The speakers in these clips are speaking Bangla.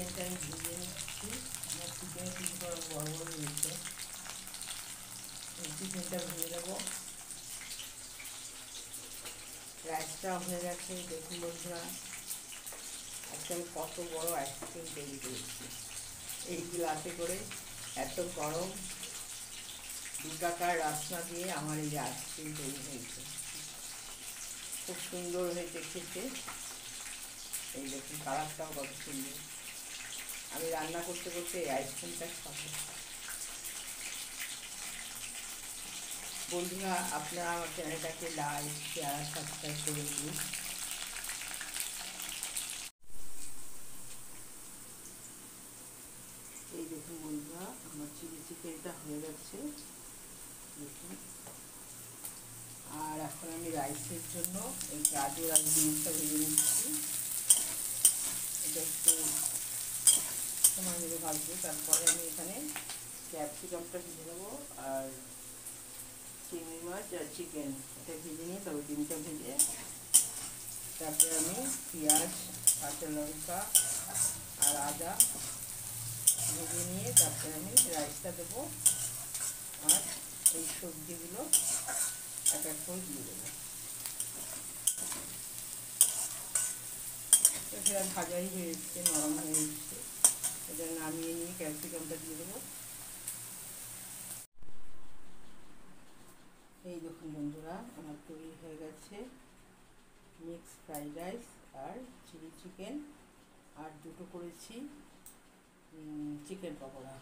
চিকেনটা আমি ভেজে নিচ্ছি। আমার চিকেন কিছু বড় বড় রয়েছে, চিকেনটা ভেজে নেবো। রাইসটা হয়ে গেছে। দেখুন বন্ধুরা, আজকে আমি কত বড় আইসক্রিম তৈরি করেছি এই গ্লাসে করে। এত গরম, 2 টাকার রাস্তা দিয়ে আমার এই আইসক্রিম তৈরি হয়েছে। খুব সুন্দর হয়েছে খেতে। এই দেখুন কালারটাও কত সুন্দর। আমি রান্না করতে করতে এই আইসক্রিমটা খাবো। বন্ধুরা, আপনারা আমার চ্যানেলটাকে লাইক, শেয়ার, সাবস্ক্রাইব করে দিন। এই দেখুন বন্ধুরা, আমার চিলি চিকেনটা হয়ে গেছে দেখুন। আর এখন আমি রাইসের জন্য এই গাজর আর বিনসটা ভেজে নিচ্ছি। এটা একটু সময় ধরে ভাজবো। তারপরে আমি এখানে ক্যাপসিকামটা ভেজে নেবো, আর চিংড়ি মাছ আর চিকেন এটা ভেজে নিয়ে তবে ডিমটা ভেজে, তারপরে আমি পেঁয়াজ, কাঁচা লঙ্কা আর আদা ভেজে নিয়ে তারপরে আমি রাইসটা দেবো, আর এই সবজিগুলো এক এক করে দিয়ে দেবো। সেটা ভাজাই হয়ে এসছে, নরম হয়ে এসছে। এটা নামিয়ে নিয়ে ক্যাপসিকামটা দিয়ে দেবো। এই দেখুন বন্ধুরা, আমার তৈরি হয়ে গেছে মিক্স ফ্রাইড রাইস আর চিলি চিকেন, আর দুটো করেছি চিকেন পকোড়া।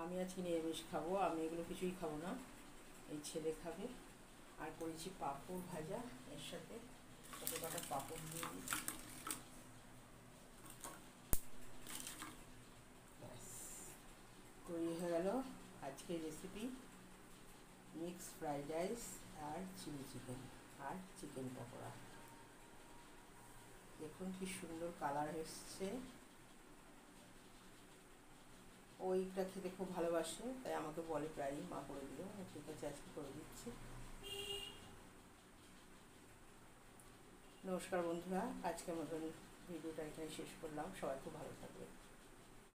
আমি আজকে নিরামিষ খাবো, আমি এগুলো কিছুই খাবো না, এই ছেলে খাবে। আর করেছি পাঁপড় ভাজা, এর সাথে ছোটো কাটা পাঁপড় দিয়ে দিই। তৈরি হয়ে গেল আজকের রেসিপি মিক্স ফ্রাইড রাইস আর চিলি চিকেন আর চিকেন পকোড়া। দেখুন কি সুন্দর কালার এসছে। ওইটা খেতে খুব ভালোবাসে, তাই আমাকে বলে প্রায়ই মা করে দিল। ঠিক আছে, আজকে করে দিচ্ছি। নমস্কার বন্ধুরা, আজকের মতন ভিডিওটা এখানে শেষ করলাম। সবাই খুব ভালো থাকবে।